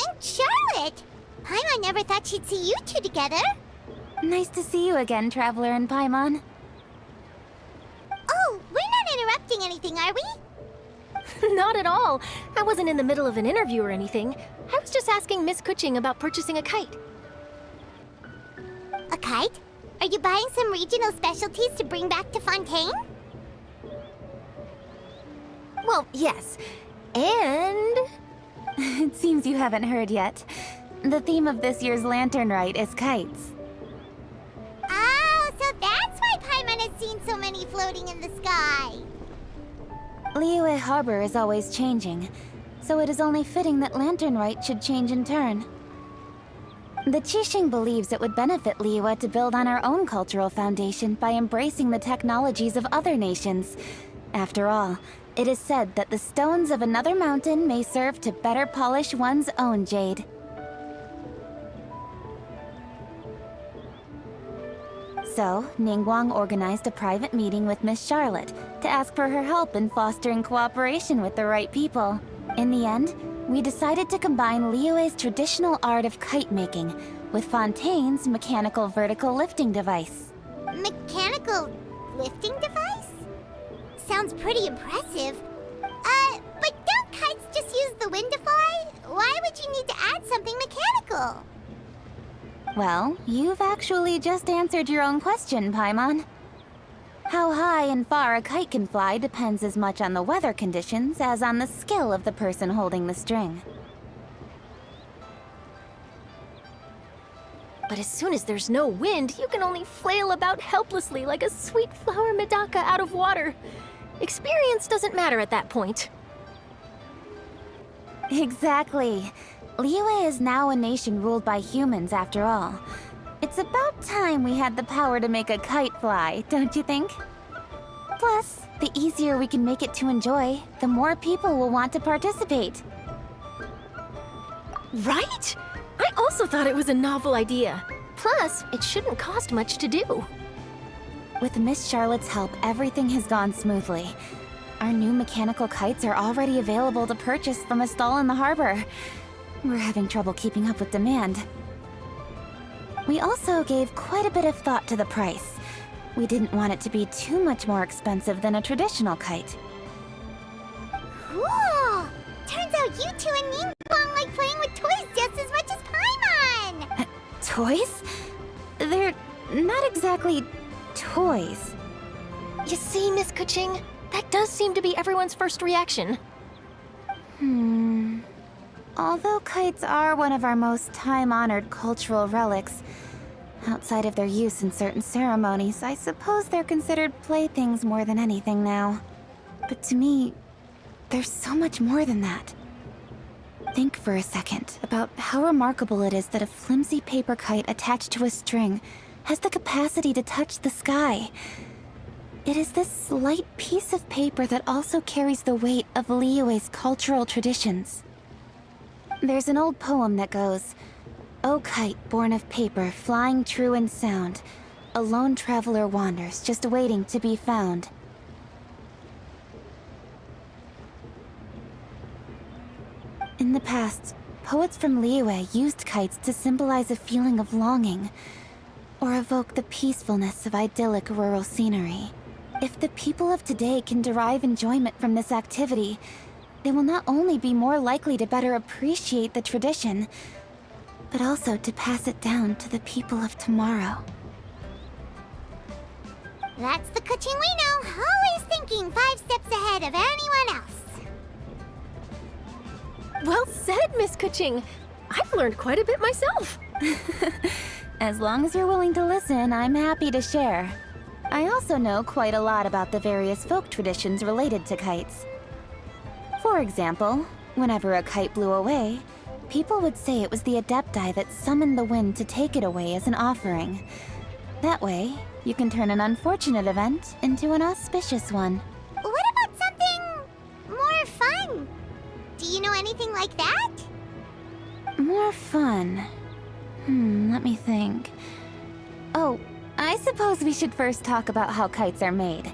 And Charlotte! Paimon never thought she'd see you two together. Nice to see you again, Traveler and Paimon. Oh, we're not interrupting anything, are we? Not at all. I wasn't in the middle of an interview or anything. I was just asking Miss Kuching about purchasing a kite. A kite? Are you buying some regional specialties to bring back to Fontaine? Well, yes. And... It seems you haven't heard yet. The theme of this year's Lantern Rite is kites. Oh, so that's why Paimon has seen so many floating in the sky. Liyue Harbor is always changing, so it is only fitting that Lantern Rite should change in turn. The Qixing believes it would benefit Liyue to build on our own cultural foundation by embracing the technologies of other nations. After all, it is said that the stones of another mountain may serve to better polish one's own jade. So, Ningguang organized a private meeting with Miss Charlotte to ask for her help in fostering cooperation with the right people. In the end, we decided to combine Liyue's traditional art of kite making with Fontaine's mechanical vertical lifting device. Mechanical lifting device? Sounds pretty impressive. But don't kites just use the wind to fly? Why would you need to add something mechanical? Well, you've actually just answered your own question, Paimon. How high and far a kite can fly depends as much on the weather conditions as on the skill of the person holding the string. But as soon as there's no wind, you can only flail about helplessly like a sweet flower medaka out of water. Experience doesn't matter at that point. Exactly. Liyue is now a nation ruled by humans, after all. It's about time we had the power to make a kite fly, don't you think? Plus, the easier we can make it to enjoy, the more people will want to participate. Right? I also thought it was a novel idea. Plus, it shouldn't cost much to do. With Miss Charlotte's help, everything has gone smoothly. Our new mechanical kites are already available to purchase from a stall in the harbor. We're having trouble keeping up with demand. We also gave quite a bit of thought to the price. We didn't want it to be too much more expensive than a traditional kite. Cool! Turns out you two and Ningguang like playing with toys just as much as Paimon! Toys? They're not exactly toys. You see, Miss Kuching? That does seem to be everyone's first reaction. Although kites are one of our most time-honored cultural relics, outside of their use in certain ceremonies, I suppose they're considered playthings more than anything now. But to me, there's so much more than that. Think for a second about how remarkable it is that a flimsy paper kite attached to a string has the capacity to touch the sky. It is this light piece of paper that also carries the weight of Liyue's cultural traditions. There's an old poem that goes, "O kite born of paper, flying true and sound, a lone traveler wanders, just waiting to be found." In the past, poets from Liyue used kites to symbolize a feeling of longing, or evoke the peacefulness of idyllic rural scenery. If the people of today can derive enjoyment from this activity, they will not only be more likely to better appreciate the tradition, but also to pass it down to the people of tomorrow. That's the Kuching we know, always thinking 5 steps ahead of anyone else. Well said, Miss Kuching. I've learned quite a bit myself. As long as you're willing to listen, I'm happy to share. I also know quite a lot about the various folk traditions related to kites. For example, whenever a kite blew away, people would say it was the Adepti that summoned the wind to take it away as an offering. That way, you can turn an unfortunate event into an auspicious one. What about something more fun? Do you know anything like that? More fun. Let me think. Oh, I suppose we should first talk about how kites are made.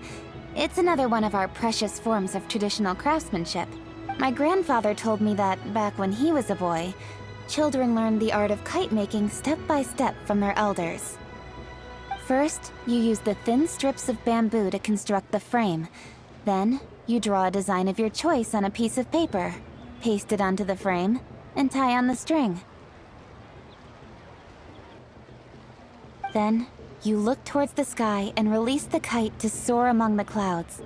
It's another one of our precious forms of traditional craftsmanship. My grandfather told me that, back when he was a boy, children learned the art of kite making step by step from their elders. First, you use the thin strips of bamboo to construct the frame. Then, you draw a design of your choice on a piece of paper, paste it onto the frame, and tie on the string. Then, you look towards the sky and release the kite to soar among the clouds.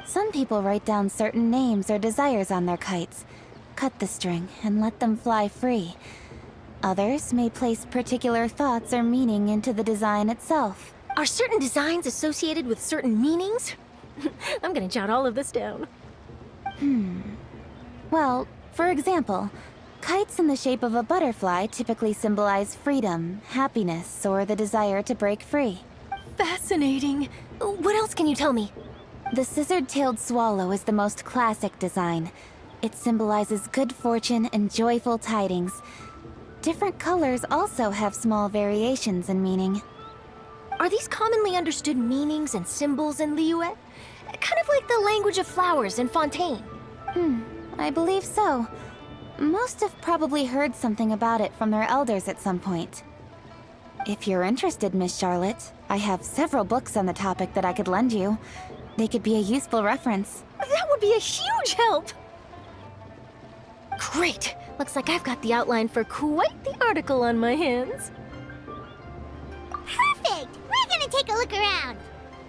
Some people write down certain names or desires on their kites, cut the string, and let them fly free. Others may place particular thoughts or meaning into the design itself. Are certain designs associated with certain meanings? I'm gonna jot all of this down. Well, for example, kites in the shape of a butterfly typically symbolize freedom, happiness, or the desire to break free. Fascinating. What else can you tell me? The scissored-tailed swallow is the most classic design. It symbolizes good fortune and joyful tidings. Different colors also have small variations in meaning. Are these commonly understood meanings and symbols in Liyue? Kind of like the language of flowers in Fontaine. I believe so. Most have probably heard something about it from their elders at some point. If you're interested, Miss Charlotte, I have several books on the topic that I could lend you. They could be a useful reference. That would be a huge help! Great! Looks like I've got the outline for quite the article on my hands. Perfect! We're gonna take a look around.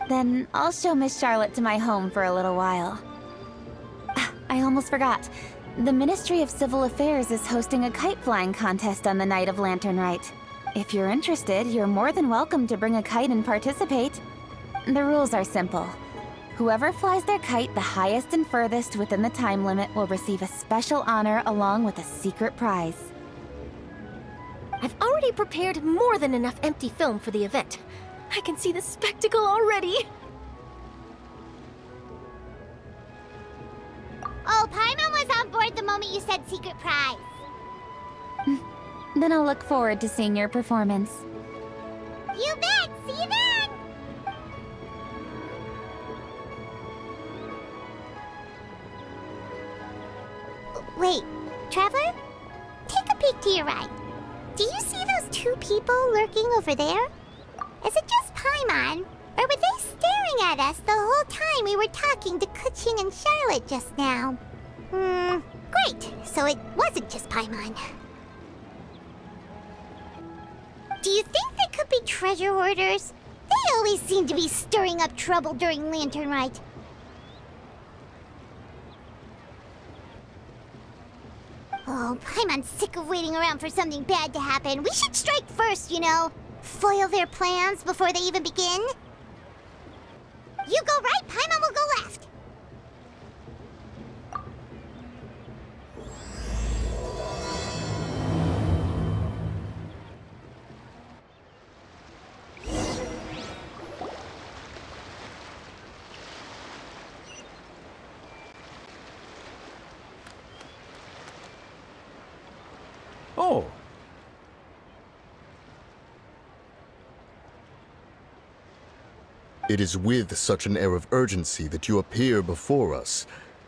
Then I'll show Miss Charlotte to my home for a little while. I almost forgot. The Ministry of Civil Affairs is hosting a kite flying contest on the night of Lantern Rite. If you're interested, you're more than welcome to bring a kite and participate. The rules are simple. Whoever flies their kite the highest and furthest within the time limit will receive a special honor along with a secret prize. I've already prepared more than enough empty film for the event. I can see the spectacle already. Oh, Paimon was on board the moment you said secret prize. Then I'll look forward to seeing your performance. You bet! See you then! Wait, Traveler? Take a peek to your right. Do you see those 2 people lurking over there? Is it just Paimon? Or were they staring at us the whole time we were talking to Kuching and Charlotte just now? Great. So it wasn't just Paimon. Do you think they could stupid treasure hoarders. They always seem to be stirring up trouble during Lantern Rite. Oh, Paimon's sick of waiting around for something bad to happen. We should strike first, you know. Foil their plans before they even begin. You go right, Paimon will go left. Oh. It is with such an air of urgency that you appear before us.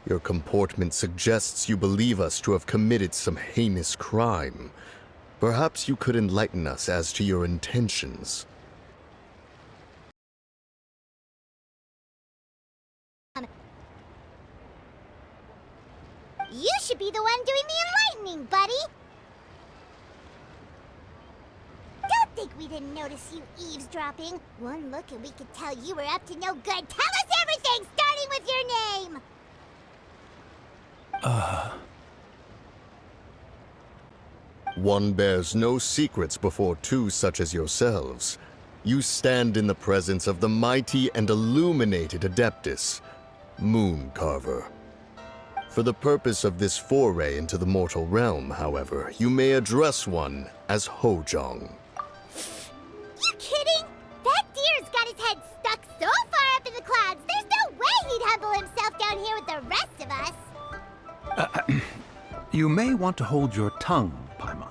Your comportment suggests you believe us to have committed some heinous crime. Perhaps you could enlighten us as to your intentions. You should be the one doing the enlightening, buddy. Don't think we didn't notice you eavesdropping. One look and we could tell you were up to no good. Tell us everything, starting with your name. One bears no secrets before two such as yourselves. You stand in the presence of the mighty and illuminated Adeptus, Moon Carver. For the purpose of this foray into the mortal realm, however, you may address one as Hojong. You kidding? That deer's got his head stuck so far up in the clouds, there's no way he'd humble himself down here with the rest of us. You may want to hold your tongue, Paimon.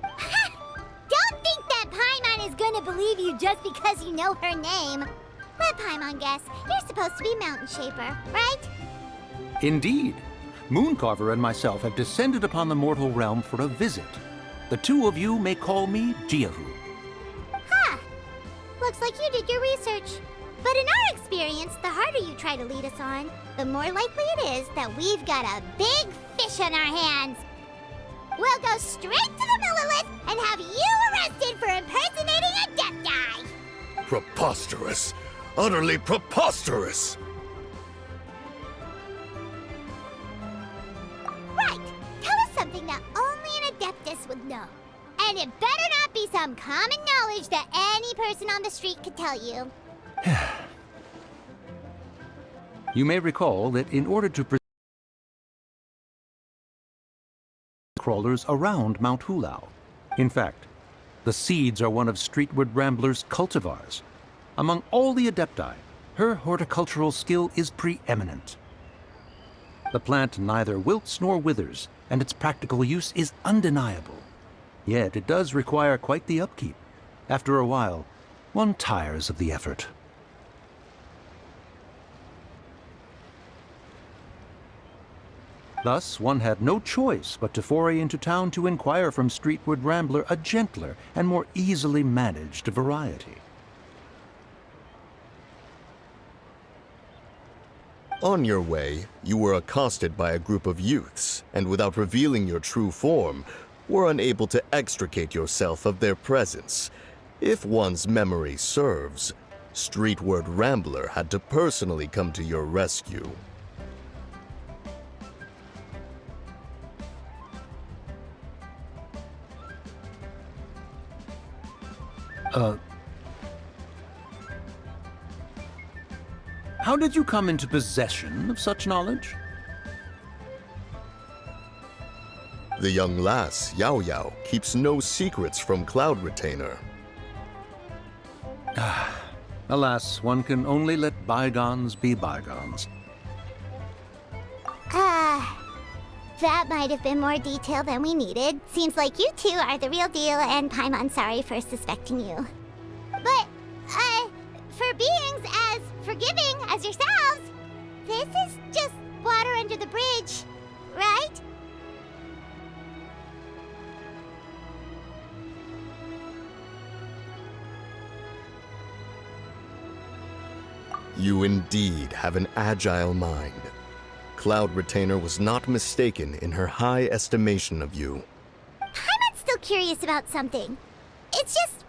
Don't think that Paimon is gonna believe you just because you know her name. Let Paimon guess. You're supposed to be Mountain Shaper, right? Indeed. Mooncarver and myself have descended upon the mortal realm for a visit. The two of you may call me Jiahu. Huh. Looks like you did your research. But in our experience, the harder you try to lead us on, the more likely it is that we've got a big fish on our hands. We'll go straight to the Millilith and have you arrested for impersonating a Adepti. Preposterous! Utterly preposterous! Right. Tell us something that only an Adeptus would know. And it better not be some common knowledge that any person on the street could tell you. You may recall that in order to present crawlers around Mount Hulao. In fact, the seeds are one of Streetward Rambler's cultivars. Among all the Adepti, her horticultural skill is preeminent. The plant neither wilts nor withers, and its practical use is undeniable. Yet it does require quite the upkeep. After a while, one tires of the effort. Thus, one had no choice but to foray into town to inquire from Streetward Rambler a gentler and more easily managed variety. On your way, you were accosted by a group of youths, and without revealing your true form, were unable to extricate yourself of their presence. If one's memory serves, Streetward Rambler had to personally come to your rescue. How did you come into possession of such knowledge? The young lass, Yao Yao, keeps no secrets from Cloud Retainer. Alas, one can only let bygones be bygones. That might have been more detail than we needed. Seems like you two are the real deal, and Paimon's sorry for suspecting you. But, for beings as forgiving as yourselves, this is just water under the bridge, right? You indeed have an agile mind. Cloud Retainer was not mistaken in her high estimation of you. Paimon's still curious about something. It's just...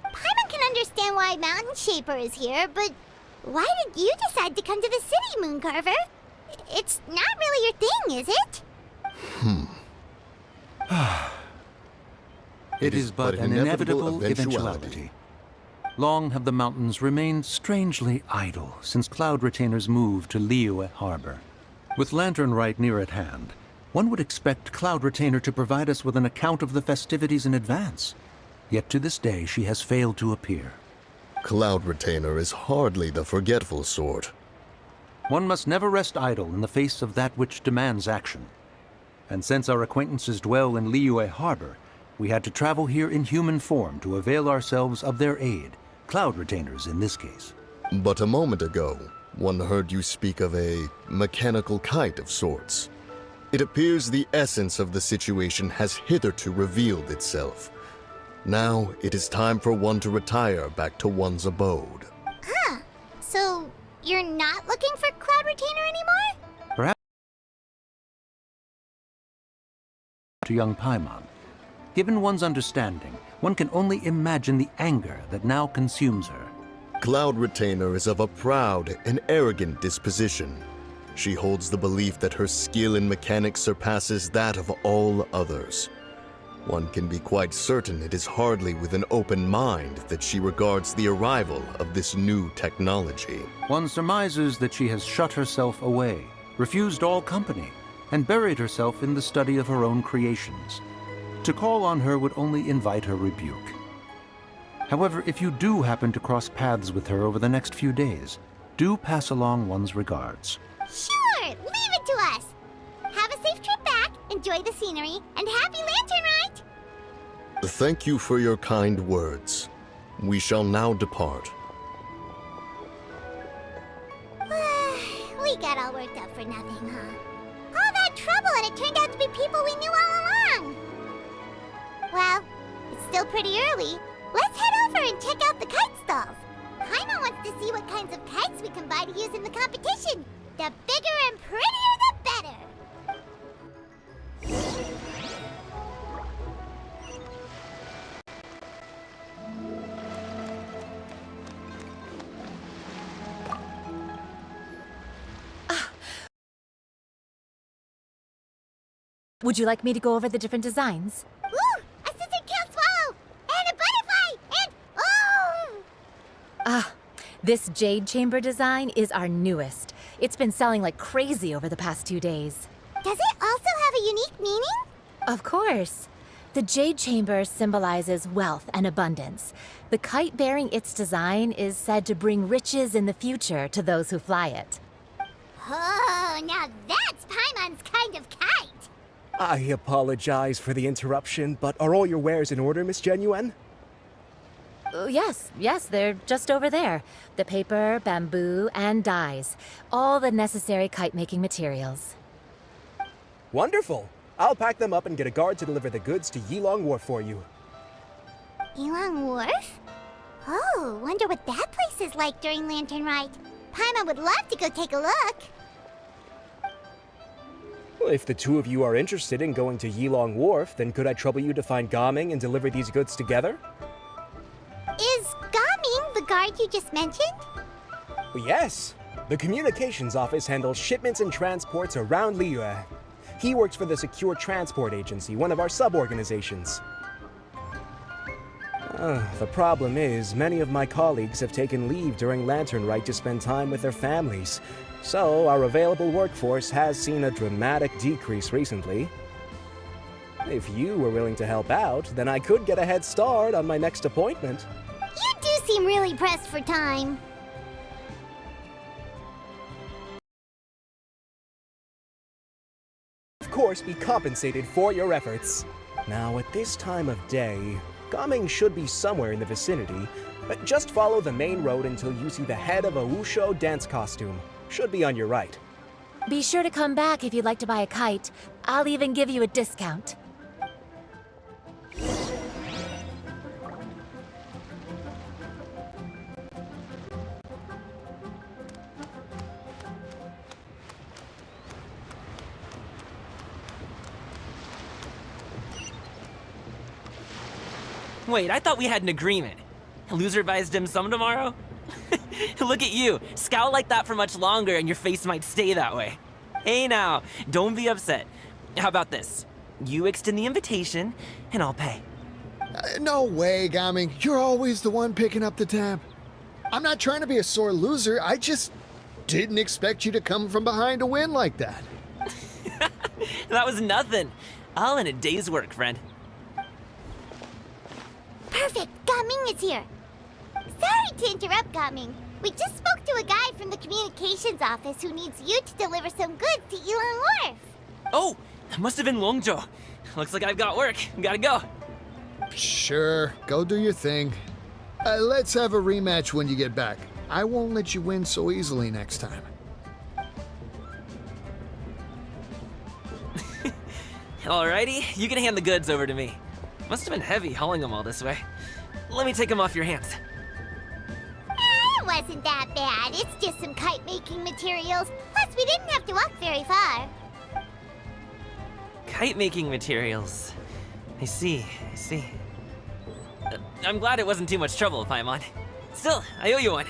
Paimon can understand why Mountain Shaper is here, but why did you decide to come to the city, Mooncarver? It's not really your thing, is it? It is but an inevitable eventuality. Long have the mountains remained strangely idle since Cloud Retainer's move to Liyue Harbor. With Lantern Rite near at hand, one would expect Cloud Retainer to provide us with an account of the festivities in advance. Yet to this day she has failed to appear. Cloud Retainer is hardly the forgetful sort. One must never rest idle in the face of that which demands action. And since our acquaintances dwell in Liyue Harbor, we had to travel here in human form to avail ourselves of their aid, Cloud Retainers in this case. But a moment ago, one heard you speak of a mechanical kite of sorts. It appears the essence of the situation has hitherto revealed itself. Now it is time for one to retire back to one's abode. Huh. So, you're not looking for Cloud Retainer anymore? Perhaps to young Paimon. Given one's understanding, one can only imagine the anger that now consumes her. Cloud Retainer is of a proud and arrogant disposition. She holds the belief that her skill in mechanics surpasses that of all others. One can be quite certain it is hardly with an open mind that she regards the arrival of this new technology. One surmises that she has shut herself away, refused all company, and buried herself in the study of her own creations. To call on her would only invite her rebuke. However, if you do happen to cross paths with her over the next few days, do pass along one's regards. Sure, leave it to us. Have a safe trip back, enjoy the scenery, and happy Lantern Rite! Thank you for your kind words. We shall now depart. We got all worked up for nothing, huh? All that trouble and it turned out to be people we knew all along! Well, it's still pretty early. Let's head over and check out the kite stalls. Paimon wants to see what kinds of kites we can buy to use in the competition. The bigger and prettier, the better. Would you like me to go over the different designs? Ooh, a scissor-tailed swallow! And a butterfly! And... oh! This Jade Chamber design is our newest. It's been selling like crazy over the past 2 days. Does it also have a unique meaning? Of course. The Jade Chamber symbolizes wealth and abundance. The kite bearing its design is said to bring riches in the future to those who fly it. Oh, now that's Paimon's kind of kite! I apologize for the interruption, but are all your wares in order, Miss Xianyun? Yes, they're just over there. The paper, bamboo, and dyes. All the necessary kite-making materials. Wonderful! I'll pack them up and get a guard to deliver the goods to Yilong Wharf for you. Yilong Wharf? Oh, wonder what that place is like during Lantern Rite. Paimon would love to go take a look. Well, if the two of you are interested in going to Yilong Wharf, then could I trouble you to find Gaming and deliver these goods together? Is Gaming the guard you just mentioned? Well, yes. The communications office handles shipments and transports around Liyue. He works for the Secure Transport Agency, one of our sub-organizations. The problem is, many of my colleagues have taken leave during Lantern Rite to spend time with their families. So, our available workforce has seen a dramatic decrease recently. If you were willing to help out, then I could get a head start on my next appointment. You do seem really pressed for time. Of course, be compensated for your efforts. Now, at this time of day, Gaming should be somewhere in the vicinity, but just follow the main road until you see the head of a wohoooo dance costume. Should be on your right. Be sure to come back if you'd like to buy a kite. I'll even give you a discount. Wait, I thought we had an agreement. Loser buys dim sum tomorrow? Look at you, scowl like that for much longer and your face might stay that way. Hey now, don't be upset. How about this? You extend the invitation, and I'll pay. No way, Gaming. You're always the one picking up the tab. I'm not trying to be a sore loser. I just didn't expect you to come from behind to win like that. That was nothing. All in a day's work, friend. Perfect! Gaming is here! Sorry to interrupt, Gaming. We just spoke to a guy from the communications office who needs you to deliver some goods to Ilang Wharf. Oh, that must have been Longjo. Looks like I've got work. Gotta go. Sure, go do your thing. Let's have a rematch when you get back. I won't let you win so easily next time. Alrighty, you can hand the goods over to me. Must have been heavy hauling them all this way. Let me take them off your hands. It wasn't that bad. It's just some kite-making materials. Plus, we didn't have to walk very far. Kite-making materials. I see. I'm glad it wasn't too much trouble, Paimon. Still, I owe you one.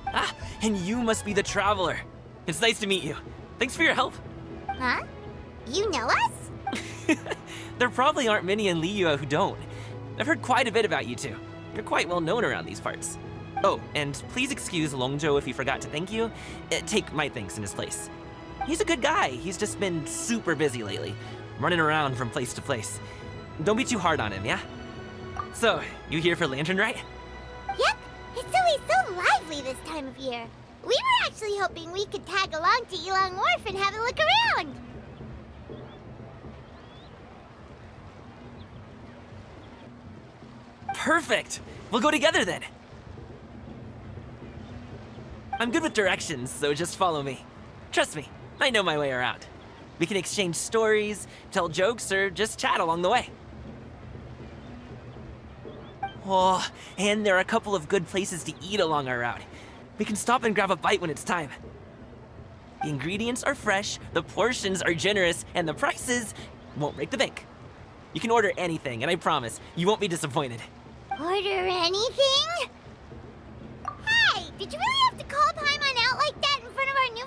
Ah, and you must be the traveler. It's nice to meet you. Thanks for your help. Huh? You know us? There probably aren't many in Liyue who don't. I've heard quite a bit about you two. You're quite well known around these parts. Oh, and please excuse Longjo if he forgot to thank you. Take my thanks in his place. He's a good guy. He's just been super busy lately, running around from place to place. Don't be too hard on him, yeah? So, you here for Lantern, right? Yep. It's always so lively this time of year. We were actually hoping we could tag along to Ilang Wharf and have a look around. Perfect! We'll go together then. I'm good with directions, so just follow me. Trust me, I know my way around. We can exchange stories, tell jokes, or just chat along the way. Oh, and there are a couple of good places to eat along our route. We can stop and grab a bite when it's time. The ingredients are fresh, the portions are generous, and the prices won't break the bank. You can order anything, and I promise, you won't be disappointed. Order anything? Hey, did you really have to call Paimon out like that in front of our new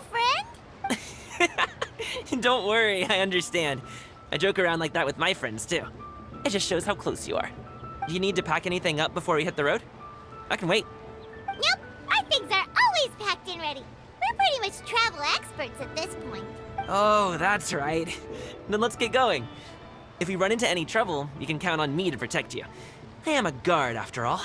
friend? Don't worry, I understand. I joke around like that with my friends, too. It just shows how close you are. Do you need to pack anything up before we hit the road? I can wait. Nope, our things are always packed and ready. We're pretty much travel experts at this point. Oh, that's right. Then let's get going. If we run into any trouble, you can count on me to protect you. I am a guard, after all.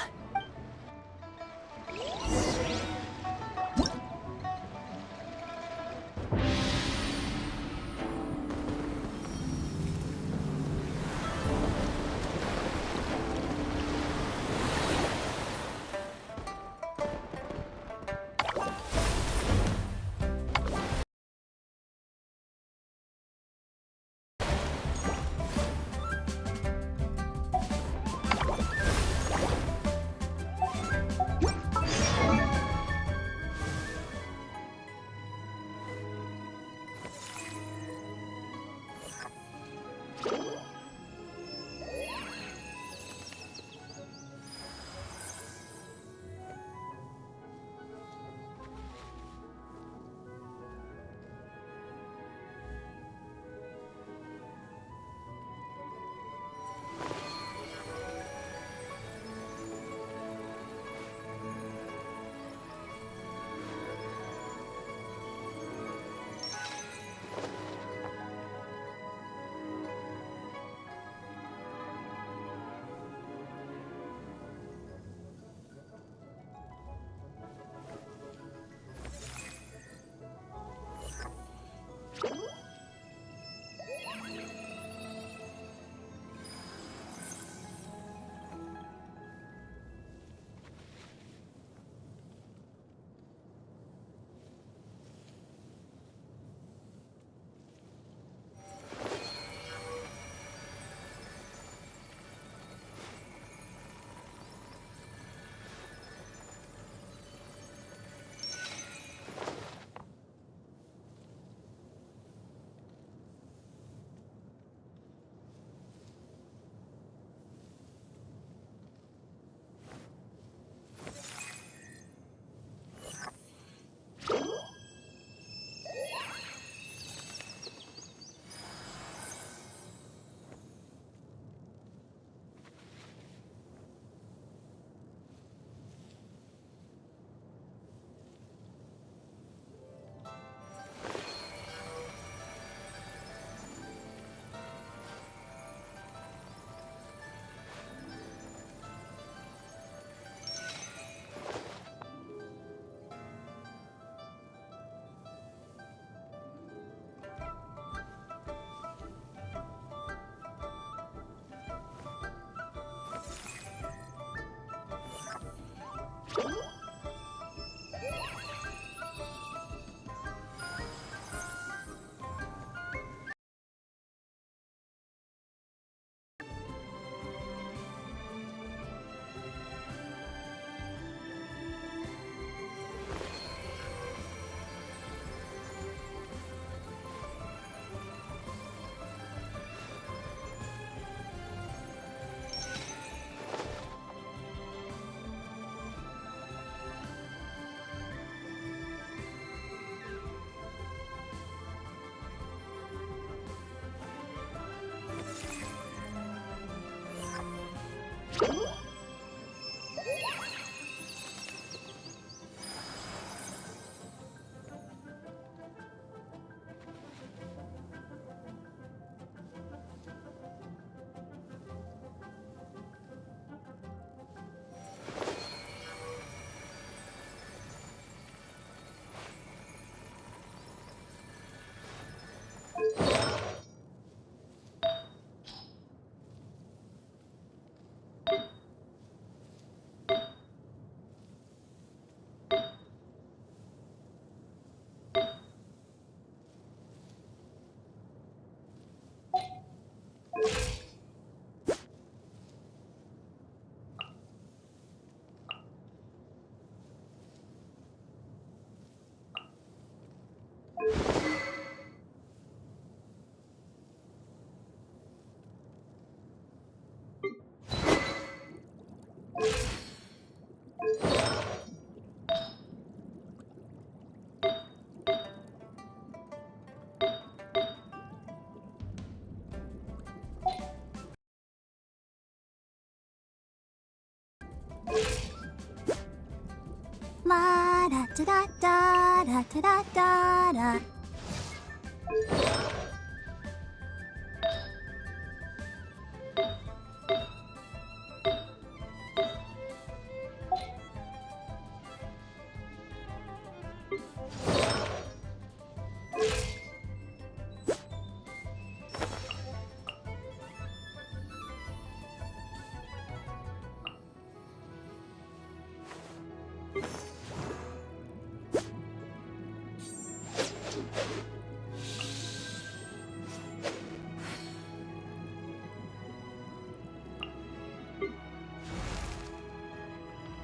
La da da da da da da da da.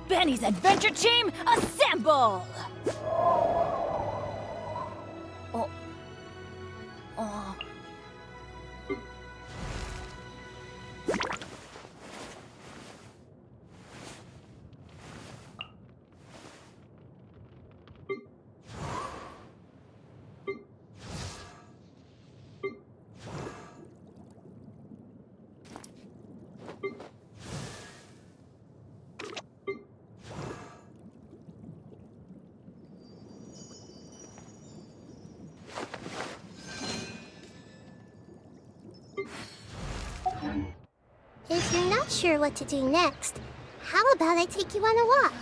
Benny's adventure team, assemble! Oh. Oh. If you're not sure what to do next, how about I take you on a walk?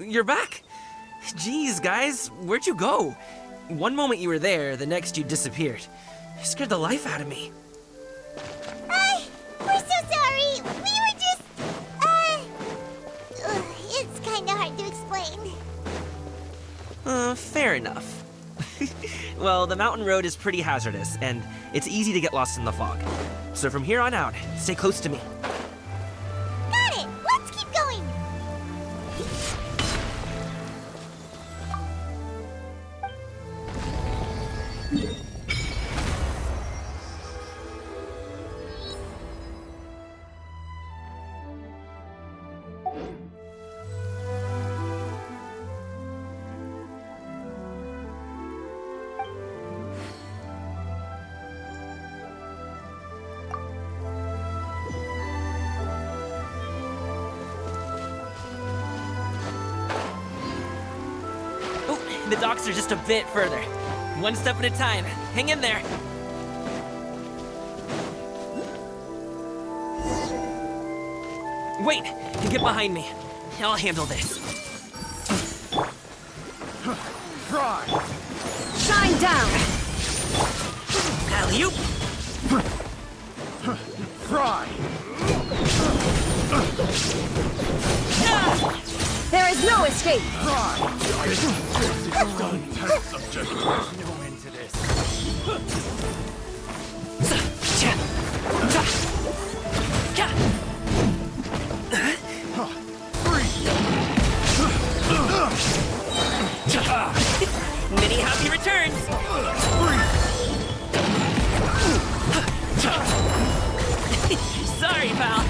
you're back. Jeez, guys, where'd you go? One moment you were there, the next you disappeared. You scared the life out of me. We're so sorry. We were just, it's kinda hard to explain. Fair enough. Well, the mountain road is pretty hazardous, and it's easy to get lost in the fog. So from here on out, stay close to me. Got it! Let's keep going! The docks are just a bit further. One step at a time. Hang in there. Wait! You get behind me. I'll handle this. Shine down! Alley-oop! There is no escape! Many happy returns! Sorry, pal.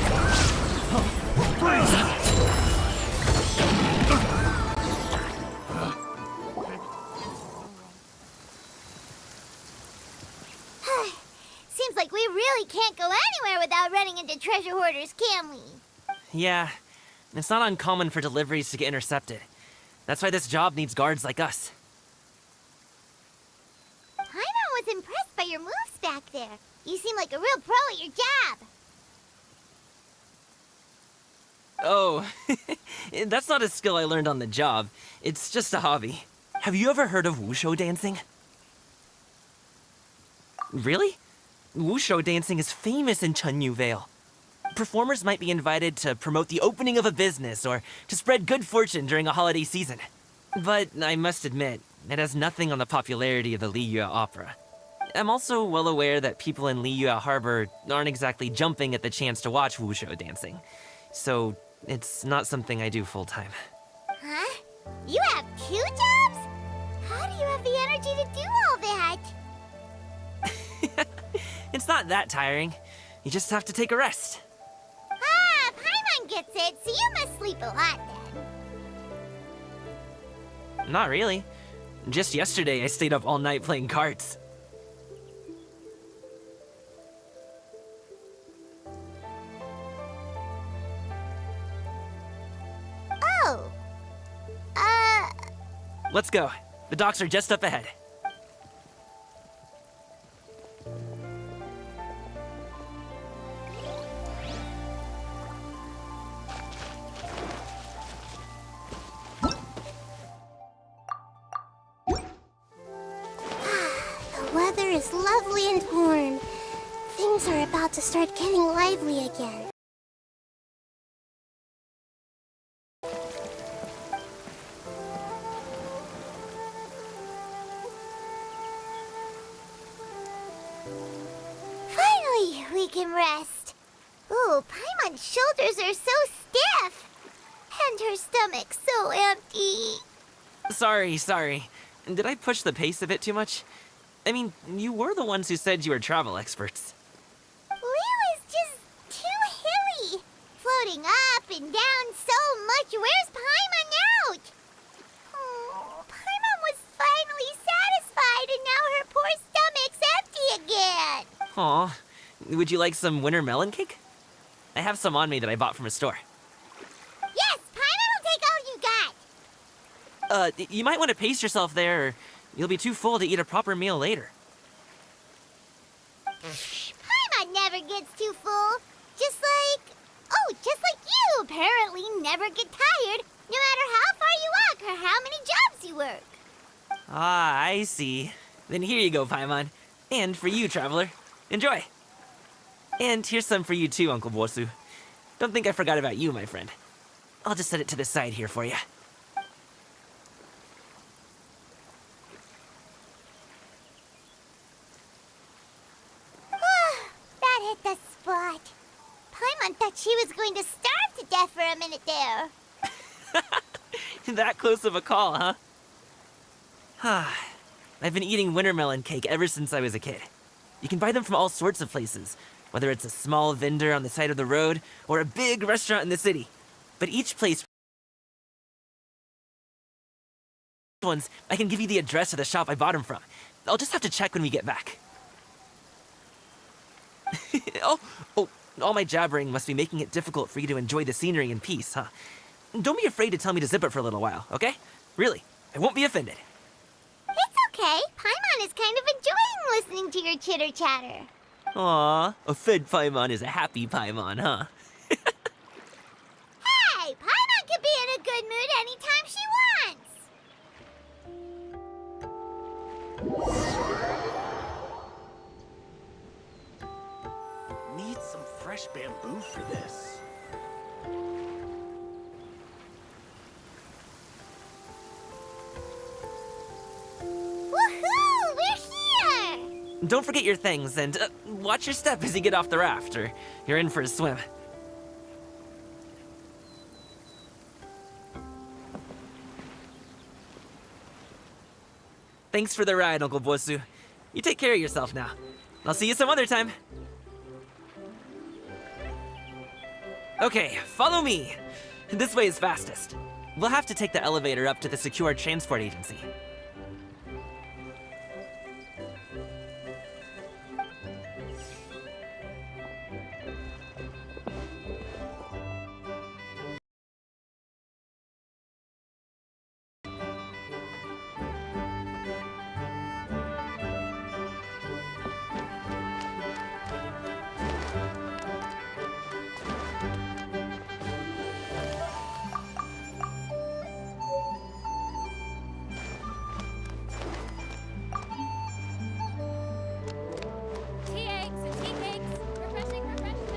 Seems like we really can't go anywhere without running into treasure hoarders, can we? Yeah, it's not uncommon for deliveries to get intercepted. That's why this job needs guards like us. Paimon was impressed by your moves back there. You seem like a real pro at your job. Oh, that's not a skill I learned on the job. It's just a hobby. Have you ever heard of wohoooo dancing? Really? Wohoooo dancing is famous in Xianyun Vale. Performers might be invited to promote the opening of a business or to spread good fortune during a holiday season. But I must admit, it has nothing on the popularity of the Liyue opera. I'm also well aware that people in Liyue Harbor aren't exactly jumping at the chance to watch wohoooo dancing. So it's not something I do full-time. Huh? You have 2 jobs? How do you have the energy to do all that? It's not that tiring. You just have to take a rest. Ah, Paimon gets it, so you must sleep a lot then. Not really. Just yesterday, I stayed up all night playing cards. Oh. Let's go. The docks are just up ahead. The weather is lovely and warm. Things are about to start getting lively again. Finally, we can rest. Ooh, Paimon's shoulders are so stiff. And her stomach so empty. Sorry. Did I push the pace a bit too much? I mean, you were the ones who said you were travel experts. Liyue is just too hilly. Floating up and down so much. Where's Paimon out? Oh, Paimon was finally satisfied and now her poor stomach's empty again. Aw, would you like some winter melon cake? I have some on me that I bought from a store. Yes, Paimon will take all you got. You might want to pace yourself there, or you'll be too full to eat a proper meal later. Paimon never gets too full. Just like you apparently never get tired No matter how far you walk or how many jobs you work. Ah, I see. Then here you go, Paimon. And for you, traveler. Enjoy. And here's some for you too, Uncle Bosu. Don't think I forgot about you, my friend. I'll just set it to the side here for you. That hit the spot. Paimon thought she was going to starve to death for a minute there. That close of a call, huh? I've been eating wintermelon cake ever since I was a kid. You can buy them from all sorts of places, whether it's a small vendor on the side of the road or a big restaurant in the city. But each place ones, I can give you the address of the shop I bought them from. I'll just have to check when we get back. Oh, all my jabbering must be making it difficult for you to enjoy the scenery in peace, huh? Don't be afraid to tell me to zip it for a little while, okay? Really, I won't be offended. It's okay. Paimon is kind of enjoying listening to your chitter-chatter. Aw, a fed Paimon is a happy Paimon, huh? Hey, Paimon can be in a good mood anytime she wants. Need some fresh bamboo for this. Woohoo! We're here! Don't forget your things, and watch your step as you get off the raft, or you're in for a swim. Thanks for the ride, Uncle Bosu. You take care of yourself now. I'll see you some other time. Okay, follow me. This way is fastest. We'll have to take the elevator up to the secure transport agency. Tea eggs and tea cakes. Refreshing refreshments.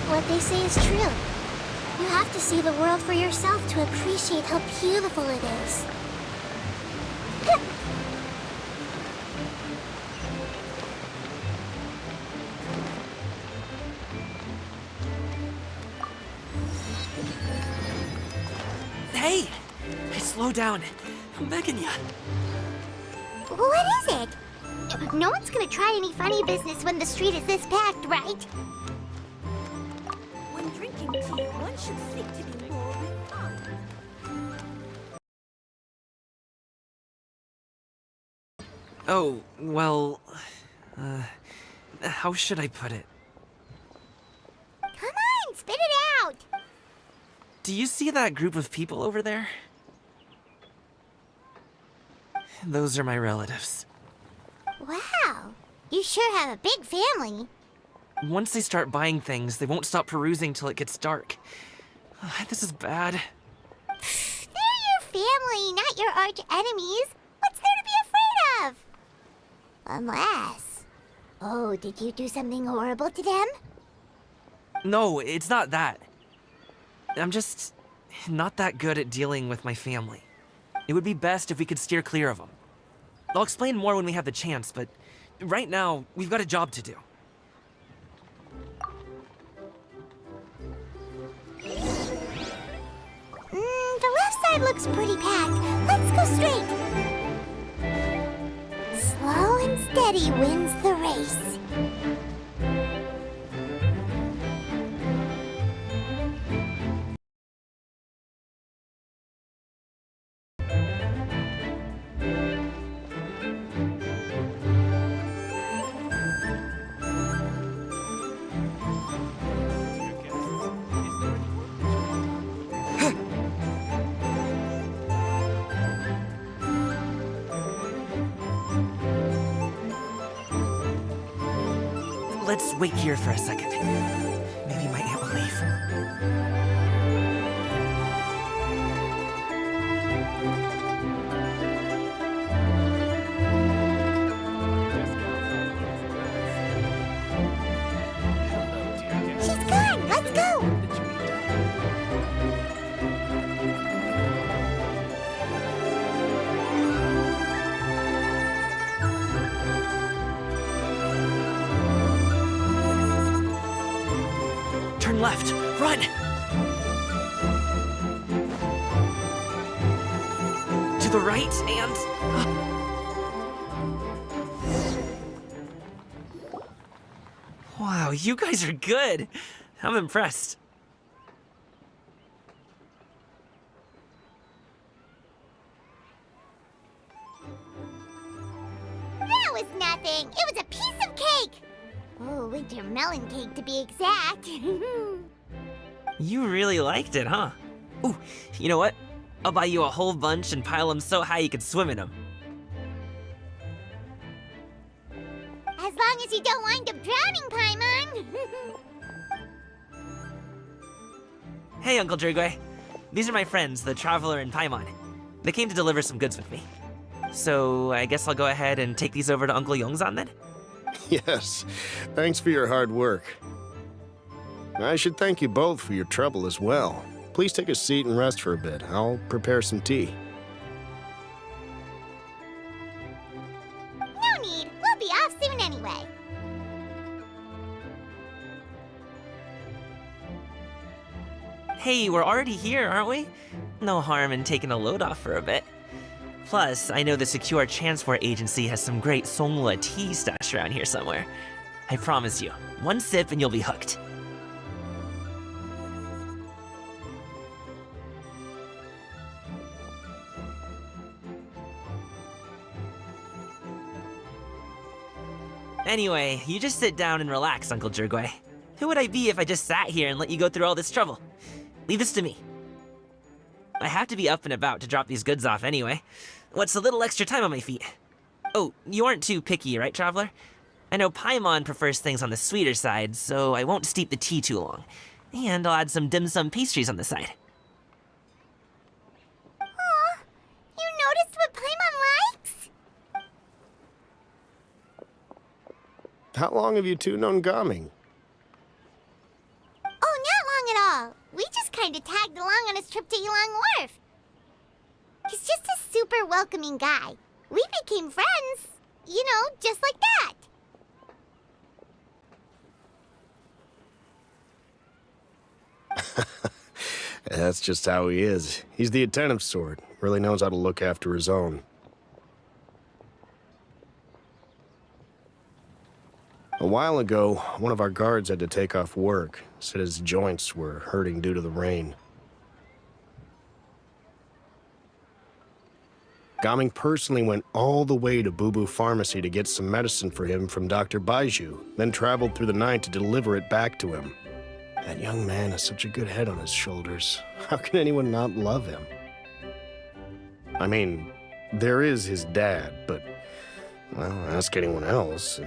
What they say is true. You have to see the world for yourself to appreciate how beautiful it is. slow down. I'm begging you. What is it? No one's gonna try any funny business when the street is this packed, right? When drinking tea, one should seek to be more refined. Oh, well... how should I put it? Come on, spit it out! Do you see that group of people over there? Those are my relatives. Wow, you sure have a big family. Once they start buying things, they won't stop perusing till it gets dark. This is bad. They're your family, not your arch enemies. What's there to be afraid of? Unless... Oh, did you do something horrible to them? No, it's not that. I'm just not that good at dealing with my family. It would be best if we could steer clear of them. I'll explain more when we have the chance, but right now, we've got a job to do. The left side looks pretty packed. Let's go straight. Slow and steady wins the race. Let's wait here for a second. Maybe my aunt will leave. She's gone. Let's go. Turn left. Run! To the right and... Wow, you guys are good. I'm impressed. That was nothing. It was a piece of cake. Oh, winter melon cake to be exact. You really liked it, huh? Ooh, you know what? I'll buy you a whole bunch and pile them so high you could swim in them. As long as you don't wind up drowning, Paimon. Hey, Uncle Jirgwe. These are my friends, the Traveler and Paimon. They came to deliver some goods with me. So, I guess I'll go ahead and take these over to Uncle Yongzan then? Yes, thanks for your hard work. I should thank you both for your trouble as well. Please take a seat and rest for a bit. I'll prepare some tea. No need. We'll be off soon anyway. Hey, we're already here, aren't we? No harm in taking a load off for a bit. Plus, I know the Secure Transport Agency has some great Songhua tea stashed around here somewhere. I promise you, one sip and you'll be hooked. Anyway, you just sit down and relax, Uncle Jirgwe. Who would I be if I just sat here and let you go through all this trouble? Leave this to me. I have to be up and about to drop these goods off anyway. What's a little extra time on my feet? Oh, you aren't too picky, right, Traveler? I know Paimon prefers things on the sweeter side, so I won't steep the tea too long. And I'll add some dim sum pastries on the side. Aw, you noticed what Paimon likes? How long have you two known Gaming? Oh, not long at all. We just kind of tagged along on his trip to Ylang Wharf. He's just a super welcoming guy. We became friends, you know, just like that. That's just how he is. He's the attentive sort, Really knows how to look after his own. A while ago, one of our guards had to take off work. Said his joints were hurting due to the rain. Gaming personally went all the way to Boo Boo Pharmacy to get some medicine for him from Dr. Baiju, then traveled through the night to deliver it back to him. That young man has such a good head on his shoulders. How can anyone not love him? I mean, there is his dad, but, well, ask anyone else.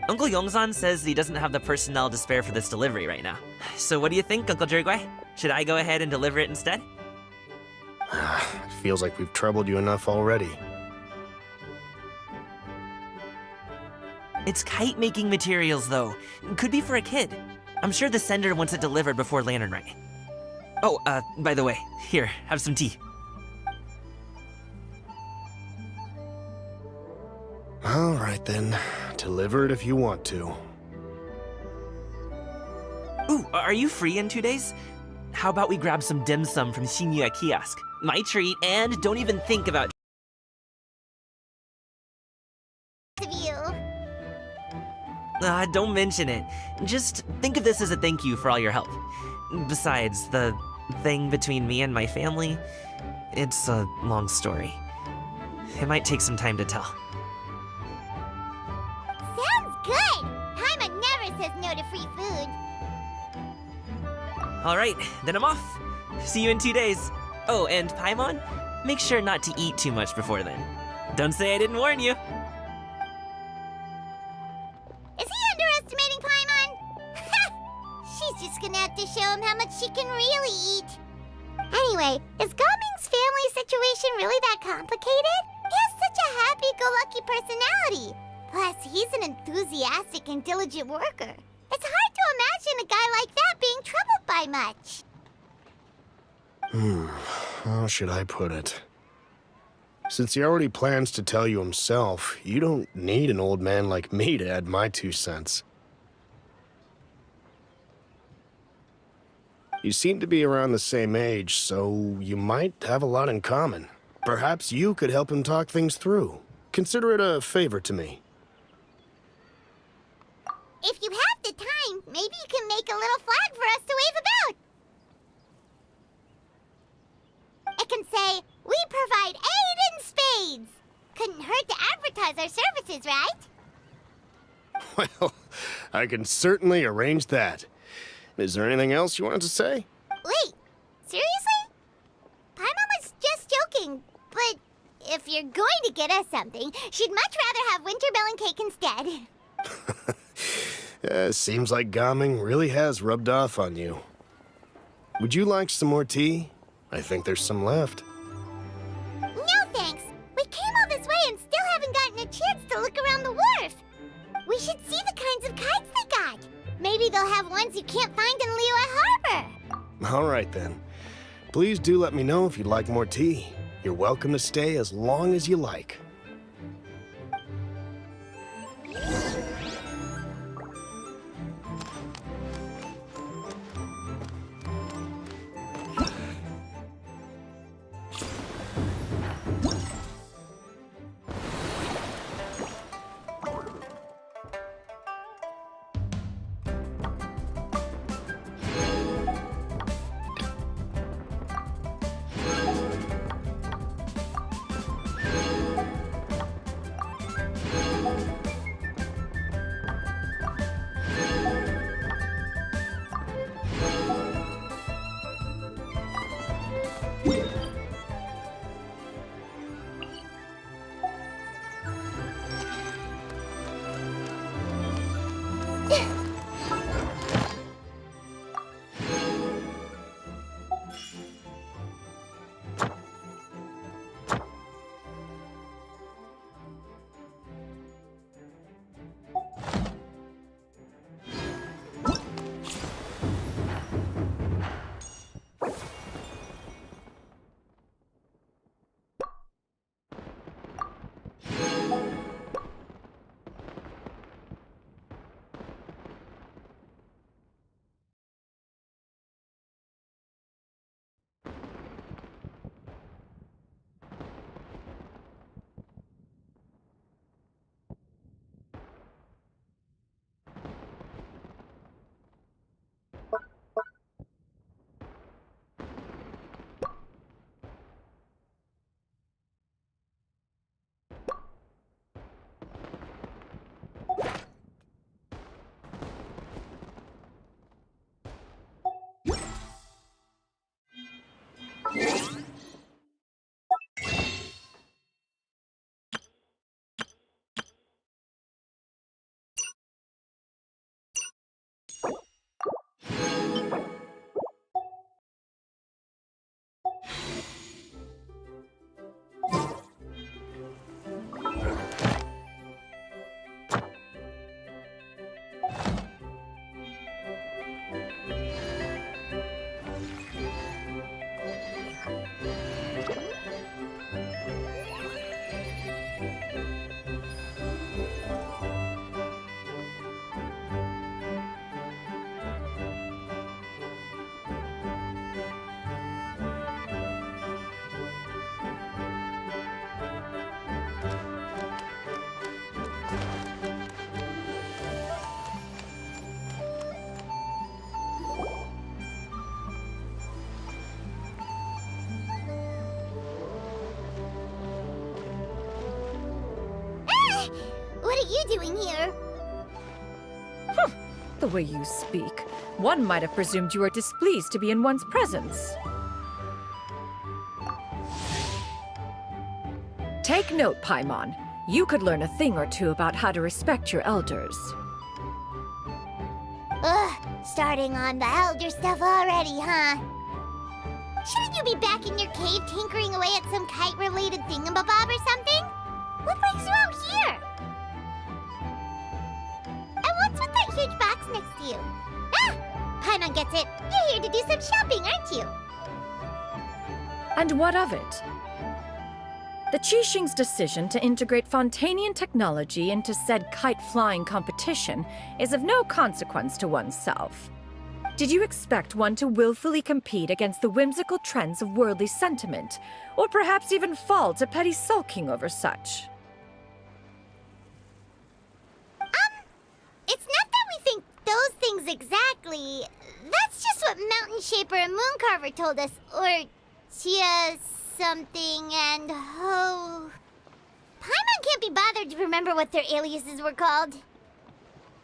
Uncle Yongsan says he doesn't have the personnel to spare for this delivery right now. So what do you think, Uncle Jirgwei? Should I go ahead and deliver it instead? It feels like we've troubled you enough already. It's kite-making materials, though. Could be for a kid. I'm sure the sender wants it delivered before Lantern Rite. Oh, by the way, here, have some tea. All right, then. Deliver it if you want to. Ooh, are you free in 2 days? How about we grab some dim sum from Xianyun kiosk? My treat, and don't even think about Of you. don't mention it. Just think of this as a thank you for all your help. Besides, the thing between me and my family, it's a long story. It might take some time to tell. Sounds good! Paimon never says no to free food. Alright, then I'm off. See you in 2 days. Oh, and Paimon, make sure not to eat too much before then. Don't say I didn't warn you. Is he underestimating Paimon? She's just gonna have to show him how much she can really eat. Anyway, is Gaming's family situation really that complicated? He has such a happy-go-lucky personality. Plus, he's an enthusiastic and diligent worker. It's hard to imagine a guy like that being troubled by much. How should I put it? Since he already plans to tell you himself, you don't need an old man like me to add my 2 cents. You seem to be around the same age, so you might have a lot in common. Perhaps you could help him talk things through. Consider it a favor to me. If you have the time, maybe you can make a little flag for us to wave about. It can say, "We provide aid in spades." Couldn't hurt to advertise our services, right? Well, I can certainly arrange that. Is there anything else you wanted to say? Wait, seriously? Paimon was just joking, but if you're going to get us something, she'd much rather have winter melon cake instead. Seems like Gaming really has rubbed off on you. Would you like some more tea? I think there's some left. No thanks. We came all this way and still haven't gotten a chance to look around the wharf. We should see the kinds of kites they got. Maybe they'll have ones you can't find in Liyue Harbor. All right, then. Please do let me know if you'd like more tea. You're welcome to stay as long as you like. are you doing here? The way you speak, one might have presumed you were displeased to be in one's presence. Take note, Paimon. You could learn a thing or two about how to respect your elders. Ugh, starting on the elder stuff already, huh? Shouldn't you be back in your cave tinkering away at some kite-related thingamabob or something? What brings you out here? And what's with that huge box next to you? Ah! Paimon gets it. You're here to do some shopping, aren't you? And what of it? The Qixing's decision to integrate Fontanian technology into said kite-flying competition is of no consequence to oneself. Did you expect one to willfully compete against the whimsical trends of worldly sentiment, or perhaps even fall to petty sulking over such? It's not that we think those things exactly. That's just what Mountain Shaper and Mooncarver told us, or Chia something and Ho. Paimon can't be bothered to remember what their aliases were called.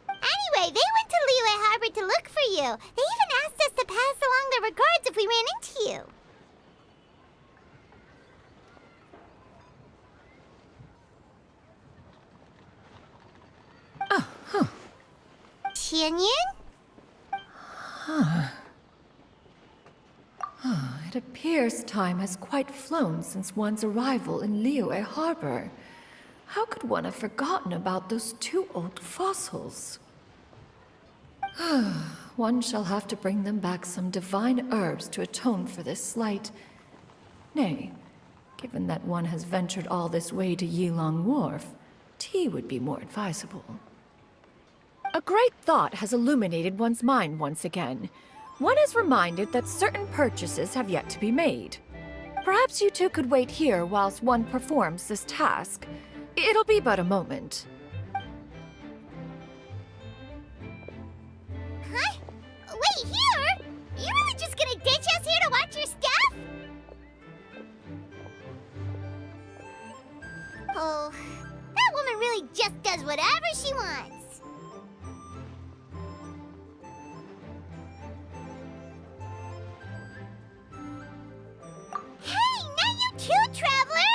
Anyway, they went to Liyue Harbor to look for you. They even asked us to pass along their regards if we ran into you. Xianyun? It appears time has quite flown since one's arrival in Liyue Harbor. How could one have forgotten about those two old fossils? One shall have to bring them back some divine herbs to atone for this slight. Nay, given that one has ventured all this way to Yilong Wharf, tea would be more advisable. A great thought has illuminated one's mind once again. One is reminded that certain purchases have yet to be made. Perhaps you two could wait here whilst one performs this task. It'll be but a moment. Huh? Wait, here? You're really just gonna ditch us here to watch your stuff? Oh, that woman really just does whatever she wants. Hey, not you too, Traveler!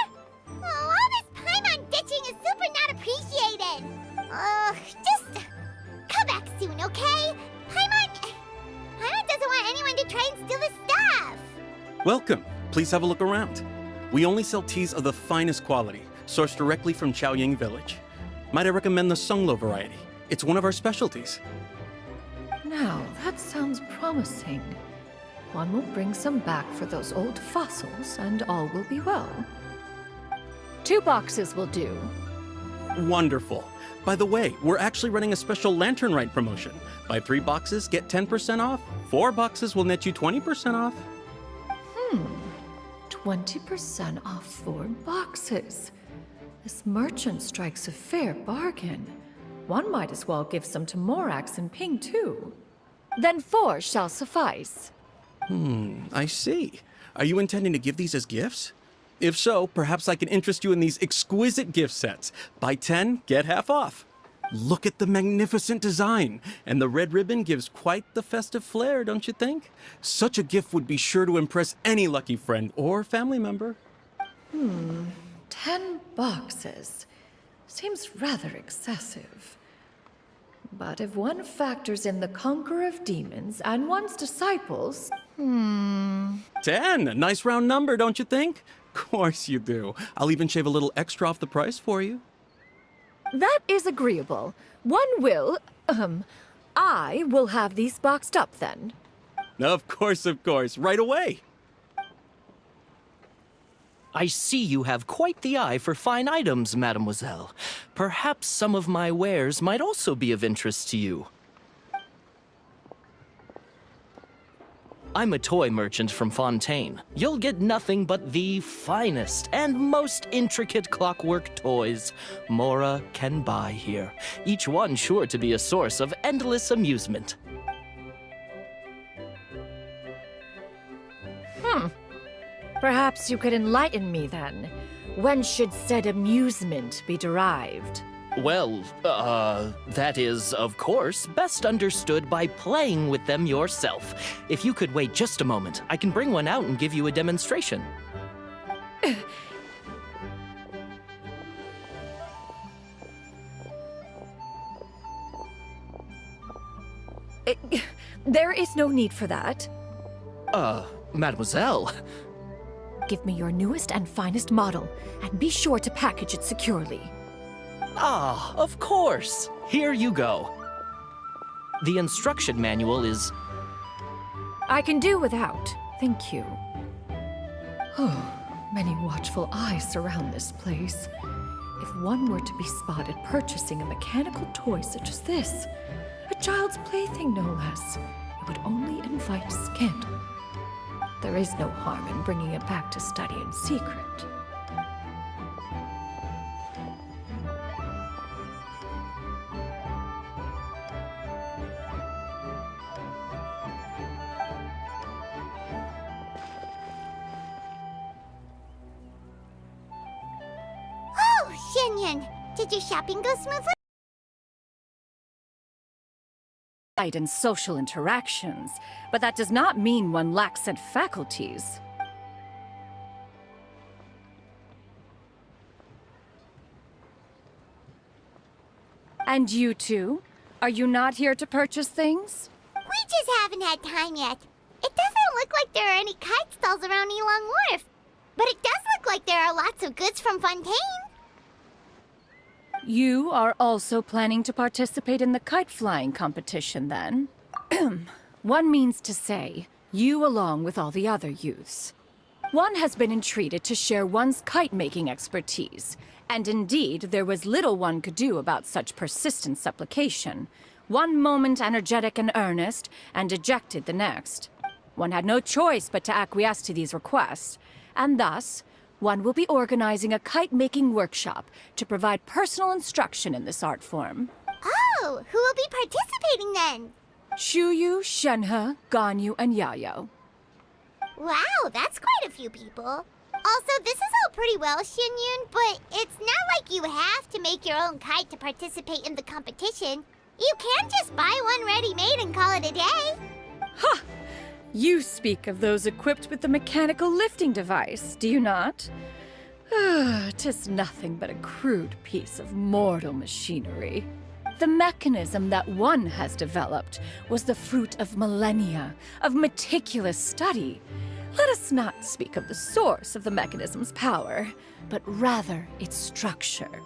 Oh, all this Paimon ditching is super not appreciated. Just come back soon, okay? Paimon doesn't want anyone to try and steal his stuff. Welcome. Please have a look around. We only sell teas of the finest quality, sourced directly from Xianyun village. Might I recommend the Sunglo variety? It's one of our specialties. Now, that sounds promising. One will bring some back for those old fossils, and all will be well. 2 boxes will do. Wonderful. By the way, we're actually running a special Lantern Rite promotion. Buy 3 boxes, get 10% off. 4 boxes will net you 20% off. 20% off 4 boxes. This merchant strikes a fair bargain. One might as well give some to Morax and Ping, too. Then 4 shall suffice. I see. Are you intending to give these as gifts? If so, perhaps I can interest you in these exquisite gift sets. Buy 10, get half off. Look at the magnificent design, and the red ribbon gives quite the festive flair, don't you think? Such a gift would be sure to impress any lucky friend or family member. 10 boxes. Seems rather excessive. But if one factors in the Conqueror of Demons and one's disciples... 10! A nice round number, don't you think? Course you do. I'll even shave a little extra off the price for you. That is agreeable. One will... I will have these boxed up then. Of course, right away. I see you have quite the eye for fine items, mademoiselle. Perhaps some of my wares might also be of interest to you. I'm a toy merchant from Fontaine. You'll get nothing but the finest and most intricate clockwork toys Mora can buy here. Each one sure to be a source of endless amusement. Perhaps you could enlighten me then. When should said amusement be derived? Well, that is, of course, best understood by playing with them yourself. If you could wait just a moment, I can bring one out and give you a demonstration. There is no need for that. Mademoiselle. Give me your newest and finest model, and be sure to package it securely. Ah, of course. Here you go. The instruction manual is... I can do without, thank you. Many watchful eyes surround this place. If one were to be spotted purchasing a mechanical toy such as this, a child's plaything no less, it would only invite scandal. There is no harm in bringing it back to study in secret. Oh, Xianyun, did your shopping go smoothly? And social interactions, but that does not mean one lacks said faculties. And you two? Are you not here to purchase things? We just haven't had time yet. It doesn't look like there are any kite stalls around Yilong Wharf, but it does look like there are lots of goods from Fontaine. You are also planning to participate in the kite flying competition, then? One means to say, you along with all the other youths. One has been entreated to share one's kite-making expertise, and indeed there was little one could do about such persistent supplication. One moment energetic and earnest, and dejected the next. One had no choice but to acquiesce to these requests, and thus, one will be organizing a kite-making workshop to provide personal instruction in this art form. Oh, who will be participating then? Shuyu, Shenhe, Ganyu, and Yayo. Wow, that's quite a few people. Also, this is all pretty well, Xianyun, but it's not like you have to make your own kite to participate in the competition. You can just buy one ready-made and call it a day. Ha! You speak of those equipped with the mechanical lifting device, do you not? 'Tis nothing but a crude piece of mortal machinery. The mechanism that one has developed was the fruit of millennia of meticulous study. Let us not speak of the source of the mechanism's power, but rather its structure.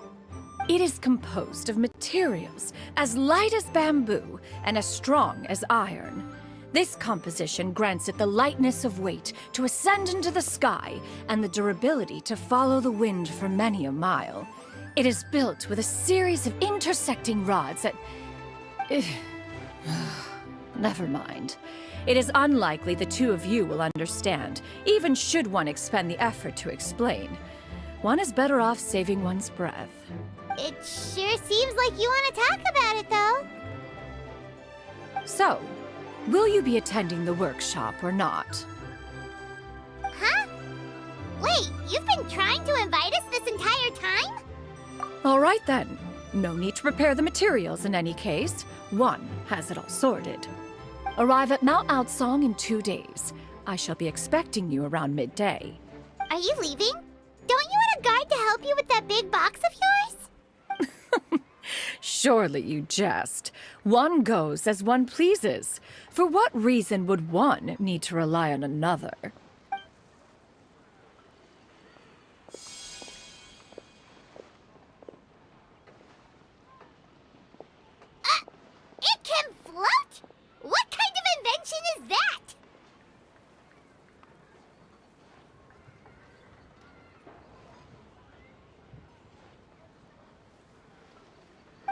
It is composed of materials as light as bamboo and as strong as iron. This composition grants it the lightness of weight to ascend into the sky and the durability to follow the wind for many a mile. It is built with a series of intersecting rods that... Never mind. It is unlikely the two of you will understand, even should one expend the effort to explain. One is better off saving one's breath. It sure seems like you want to talk about it, though. So, will you be attending the workshop or not? Huh? Wait, you've been trying to invite us this entire time? All right then. No need to prepare the materials in any case. One has it all sorted. Arrive at Mount Outsong in 2 days. I shall be expecting you around midday. Are you leaving? Don't you want a guard to help you with that big box of yours? Surely you jest. One goes as one pleases. For what reason would one need to rely on another? It can float? What kind of invention is that?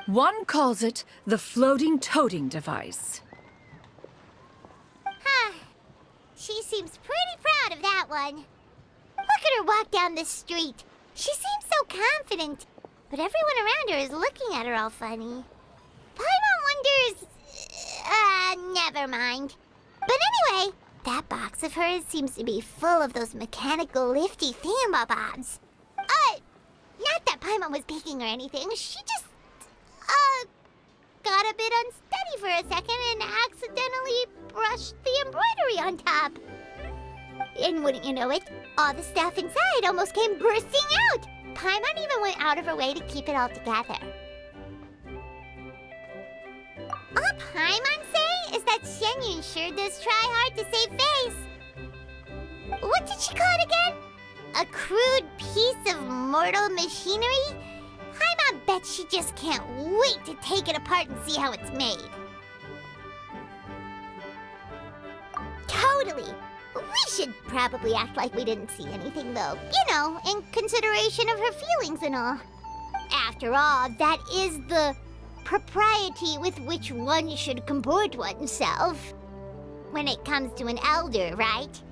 One calls it the floating toting device. Huh. She seems pretty proud of that one. Look at her walk down the street. She seems so confident, but everyone around her is looking at her all funny. Paimon wonders... never mind. But anyway, that box of hers seems to be full of those mechanical lifty thingamabobs. Not that Paimon was peeking or anything, she just got a bit unsteady for a second and accidentally brushed the embroidery on top. And wouldn't you know it, all the stuff inside almost came bursting out. Paimon even went out of her way to keep it all together. All Paimon say is that Xianyun sure does try hard to save face. What did she call it again? A crude piece of mortal machinery? Paimon bet she just can't wait to take it apart and see how it's made. Totally. We should probably act like we didn't see anything, though. You know, in consideration of her feelings and all. After all, that is the propriety with which one should comport oneself. When it comes to an elder, right?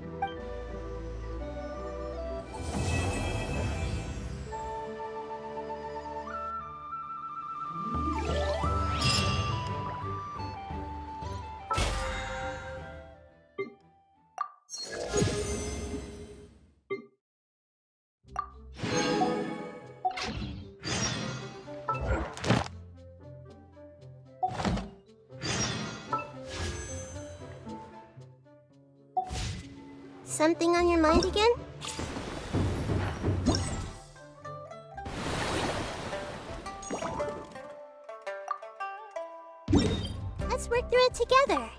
Something on your mind again? Let's work through it together.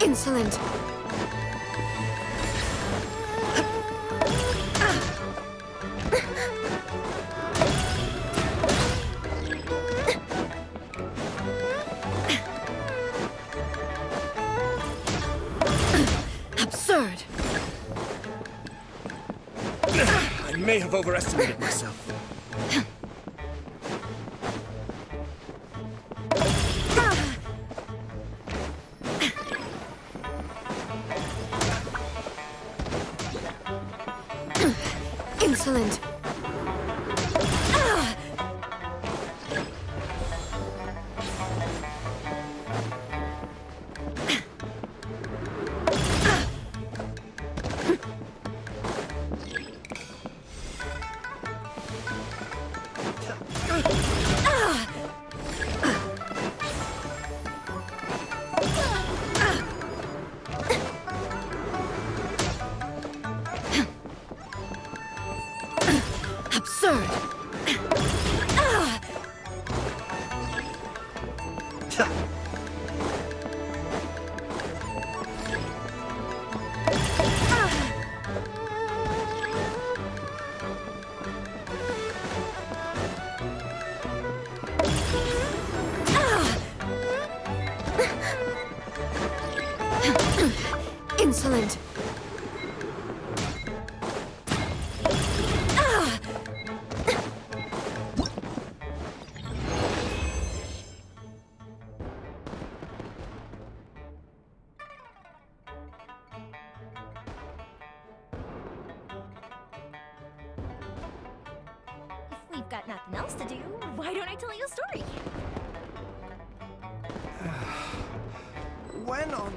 Insolent. Absurd. I may have overestimated myself. Insolent. Absurd. Insolent. If we've got nothing else to do, why don't I tell you a story? When on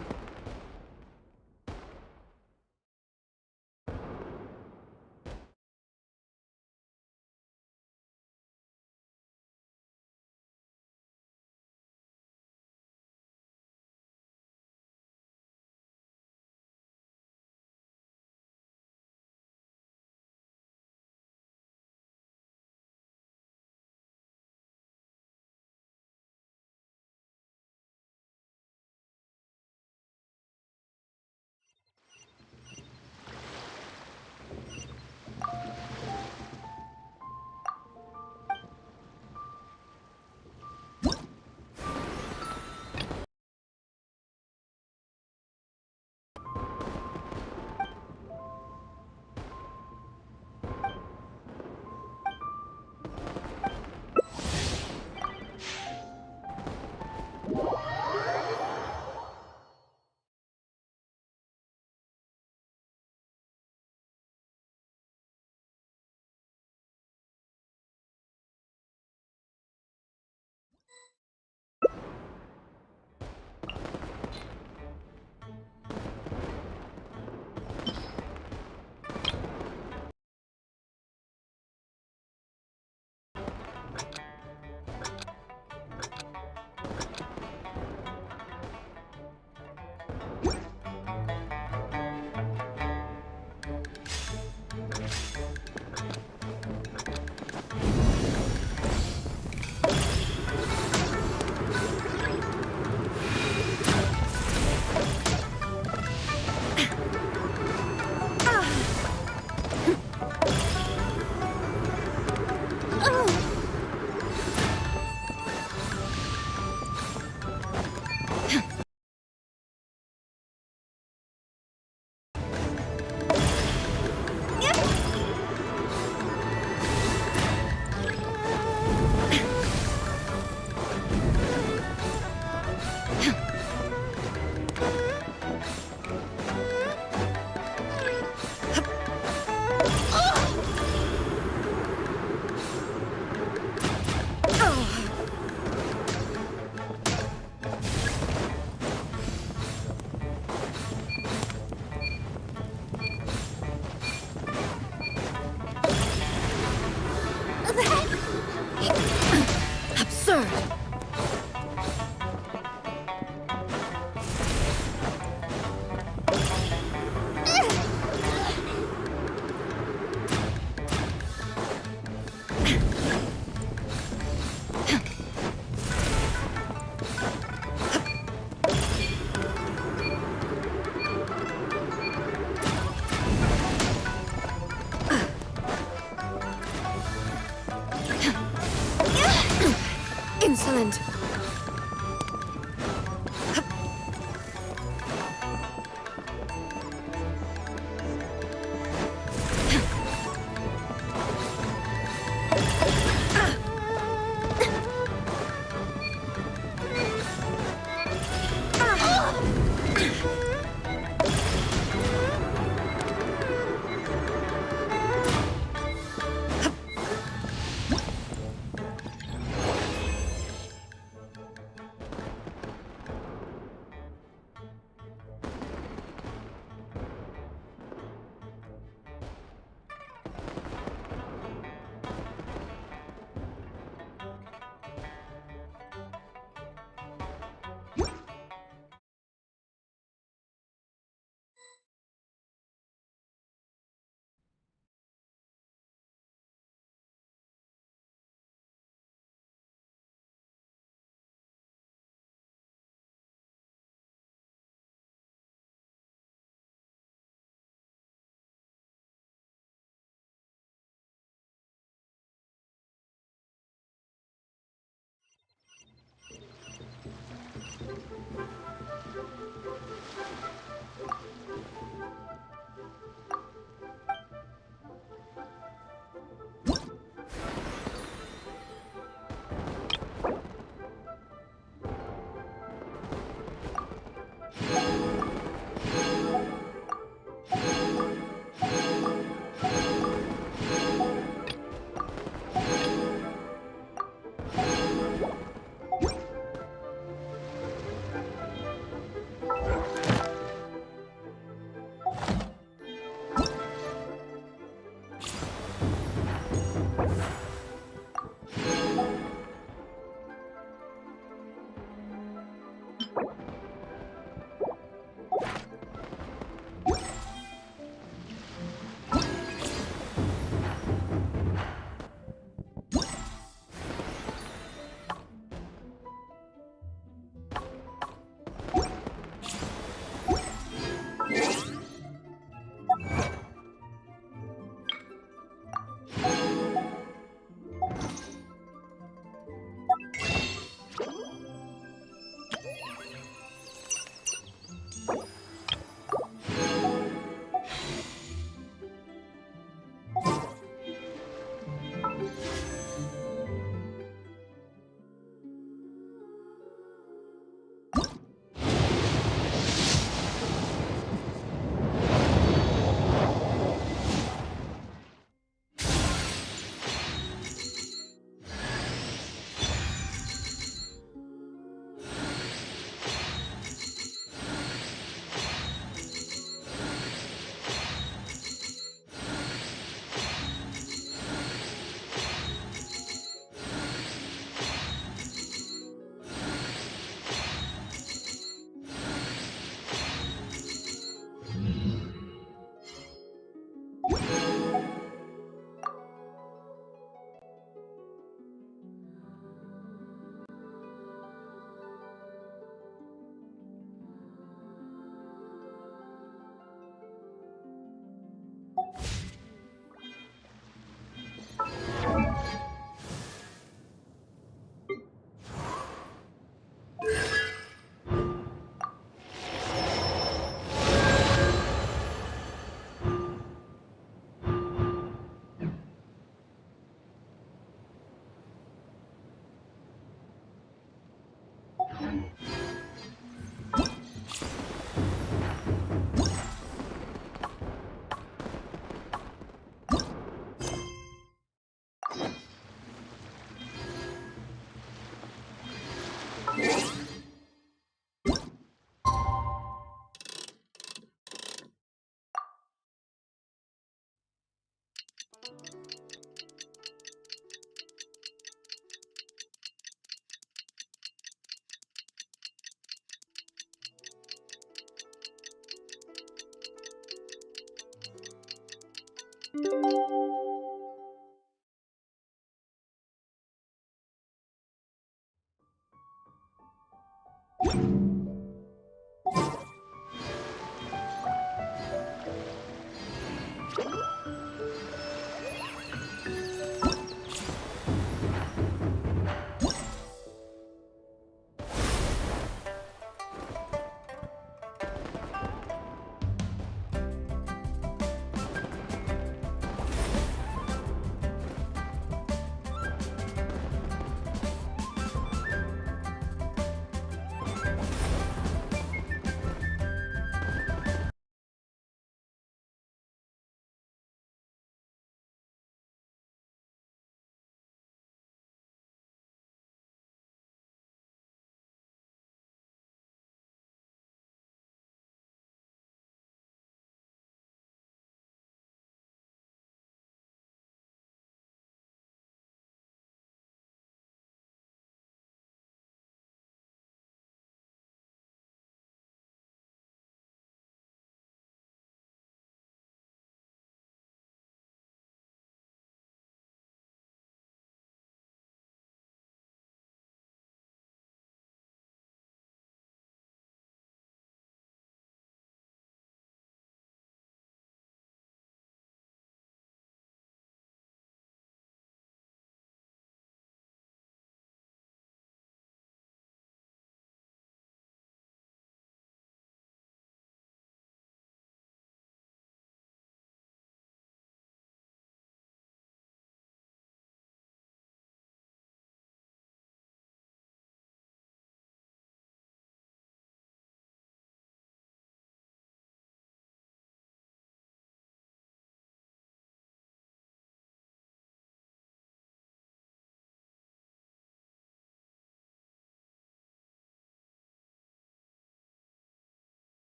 Bye!